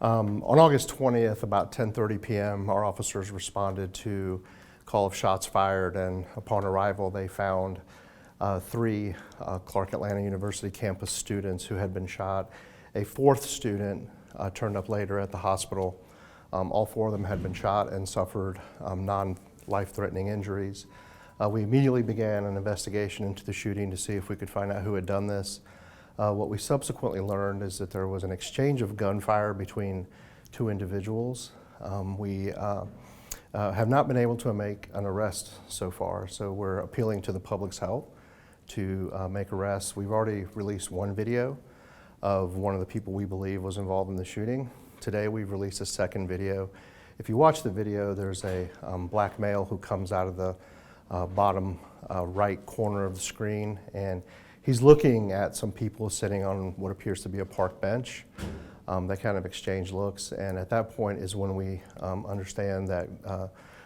On August 20th, about 10:30 p.m., our officers responded to call of shots fired, and upon arrival, they found three Clark Atlanta University campus students who had been shot. A fourth student turned up later at the hospital. All four of them had been shot and suffered non-life-threatening injuries. We immediately began an investigation into the shooting to see if we could find out who had done this. What we subsequently learned is that there was an exchange of gunfire between two individuals. We have not been able to make an arrest so far, so we're appealing to the public's help to make arrests. We've already released one video of one of the people we believe was involved in the shooting. Today we've released a second video. If you watch the video, there's a black male who comes out of the bottom right corner of the screen, and he's looking at some people sitting on what appears to be a park bench. They kind of exchange looks, and at that point is when we understand that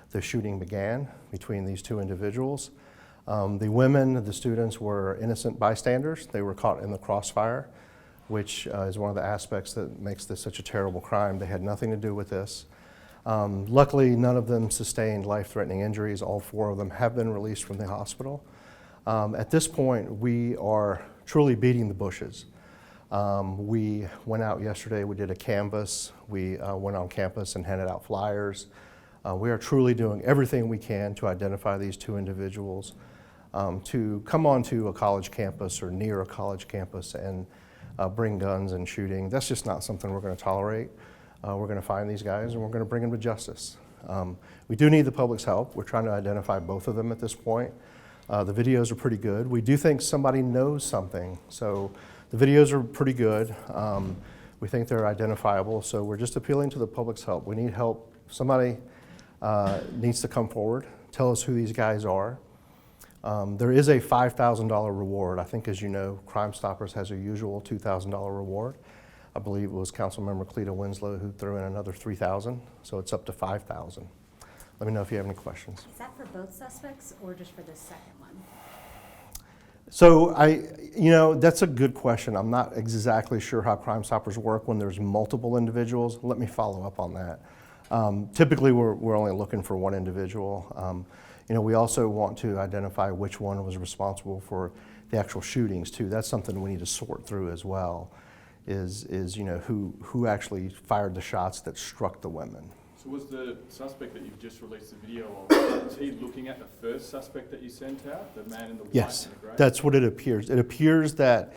the shooting began between these two individuals. The women, the students, were innocent bystanders. They were caught in the crossfire, which is one of the aspects that makes this such a terrible crime. They had nothing to do with this. Luckily, none of them sustained life-threatening injuries. All four of them have been released from the hospital. At this point, we are truly beating the bushes. We went out yesterday, we did a canvass, we went on campus and handed out flyers. We are truly doing everything we can to identify these two individuals, to come onto a college campus or near a college campus and bring guns and shooting. That's just not something we're going to tolerate. We're going to find these guys and we're going to bring them to justice. We do need the public's help. We're trying to identify both of them at this point. The videos are pretty good. We do think somebody knows something, so the videos are pretty good. We think they're identifiable, so we're just appealing to the public's help. We need help. Somebody needs to come forward, tell us who these guys are. There is a $5,000 reward. I think, as you know, Crime Stoppers has a usual $2,000 reward. I believe it was Councilmember Cleta Winslow who threw in another $3,000, so it's up to $5,000. Let me know if you have any questions. Is that for both suspects or just for the second one? So that's a good question. I'm not exactly sure how Crime Stoppers work when there's multiple individuals. Let me follow up on that. Typically, we're only looking for one individual. We also want to identify which one was responsible for the actual shootings too. That's something we need to sort through as well. Is who actually fired the shots that struck the women. So was the suspect that you've just released the video of, was he looking at the first suspect that you sent out, the man in the white Yes, and the grey? that's what it appears. It appears that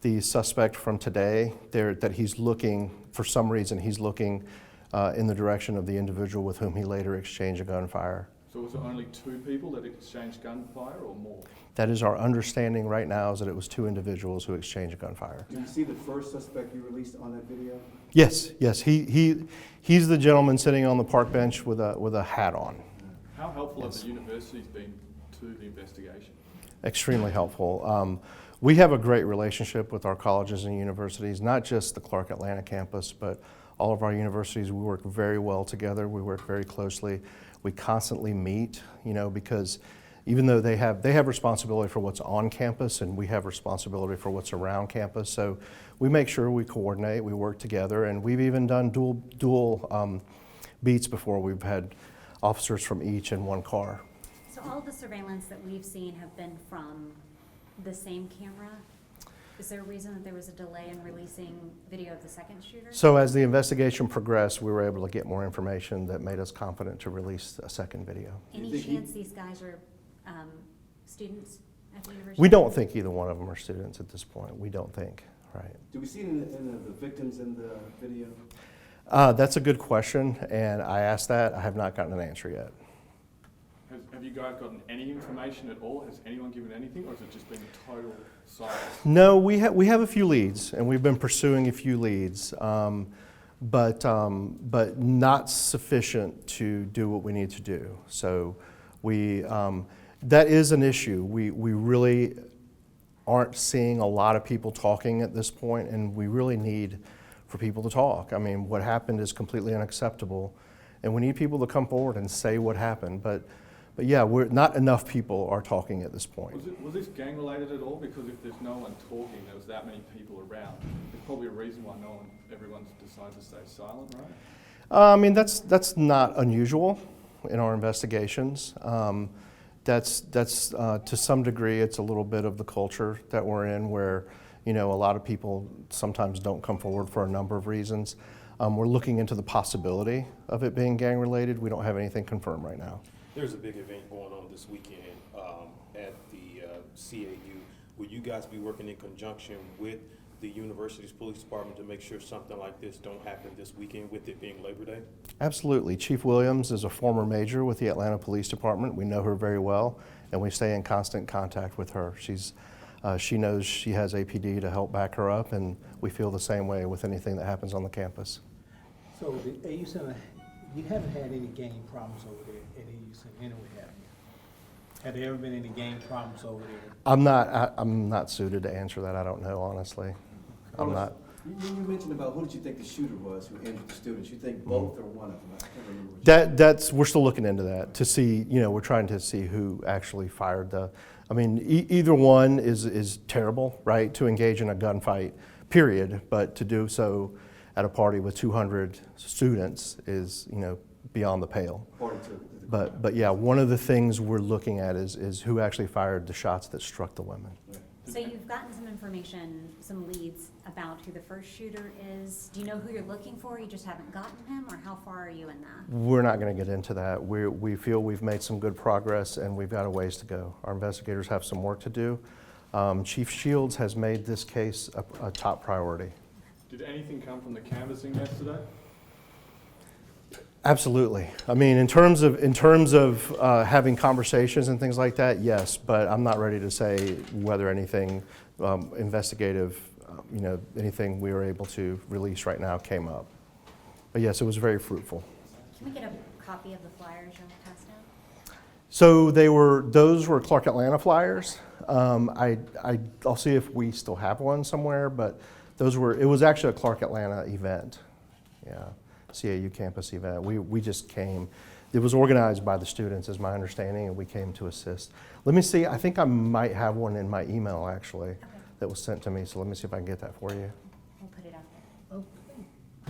the suspect from today, that he's looking, for some reason, he's looking in the direction of the individual with whom he later exchanged a gunfire. So was it only two people that exchanged gunfire or more? That is our understanding right now, is that it was two individuals who exchanged gunfire. Do you see the first suspect you released on that video? Yes. He's the gentleman sitting on the park bench with a hat on. How helpful have the universities been to the investigation? Extremely helpful. We have a great relationship with our colleges and universities, not just the Clark Atlanta campus, but all of our universities. We work very well together. We work very closely. We constantly meet, because even though they have responsibility for what's on campus and we have responsibility for what's around campus, so we make sure we coordinate, we work together, and we've even done dual beats before. We've had officers from each in one car. So all the surveillance that we've seen have been from the same camera? Is there a reason that there was a delay in releasing video of the second shooter? So as the investigation progressed, we were able to get more information that made us confident to release a second video. Any chance these guys are students at the university? We don't think either one of them are students at this point. We don't think, right? Do we see any of the victims in the video? That's a good question, and I asked that. I have not gotten an answer yet. Have you guys gotten any information at all? Has anyone given anything, or has it just been total silence? No, we have a few leads, and we've been pursuing a few leads, but not sufficient to do what we need to do. So that is an issue. We really aren't seeing a lot of people talking at this point, and we really need for people to talk. I mean, what happened is completely unacceptable, and we need people to come forward and say what happened. But But yeah, not enough people are talking at this point. Was this gang related at all? Because if there's no one talking, there was that many people around, there's probably a reason why everyone's decided to stay silent, right? I mean, that's not unusual in our investigations. That's to some degree, it's a little bit of the culture that we're in, where a lot of people sometimes don't come forward for a number of reasons. We're looking into the possibility of it being gang related. We don't have anything confirmed right now. There's a big event going on this weekend at the CAU. Will you guys be working in conjunction with the university's police department to make sure something like this don't happen this weekend, with it being Labor Day? Absolutely. Chief Williams is a former major with the Atlanta Police Department. We know her very well, and we stay in constant contact with her. She knows she has APD to help back her up, and we feel the same way with anything that happens on the campus. So the AU Center, you haven't had any gang problems over there at AU Center, anyway, have you? Have there ever been any gang problems over there? I'm not suited to answer that. I don't know, honestly. I'm not. You mentioned about who did you think the shooter was who injured the students? You think both or one of them? I can't remember which. We're still looking into that to see, we're trying to see who actually fired either one is terrible, right? To engage in a gunfight, period, but to do so at a party with 200 students is, beyond the pale. According to the But yeah, one of the things we're looking at is who actually fired the shots that struck the women. So you've gotten some information, some leads about who the first shooter is. Do you know who you're looking for? You just haven't gotten him, or how far are you in that? We're not going to get into that. We feel we've made some good progress, and we've got a ways to go. Our investigators have some work to do. Chief Shields has made this case a top priority. Did anything come from the canvassing yesterday? Absolutely. I mean, in terms of having conversations and things like that, yes. But I'm not ready to say whether anything investigative, anything we were able to release right now came up. But yes, it was very fruitful. Can we get a copy of the flyers you'll pass out? So those were Clark Atlanta flyers. I'll see if we still have one somewhere, but it was actually a Clark Atlanta event. Yeah. CAU campus event. We just came. It was organized by the students, is my understanding, and we came to assist. Let me see. I think I might have one in my email, actually, that was sent to me. So let me see if I can get that for you.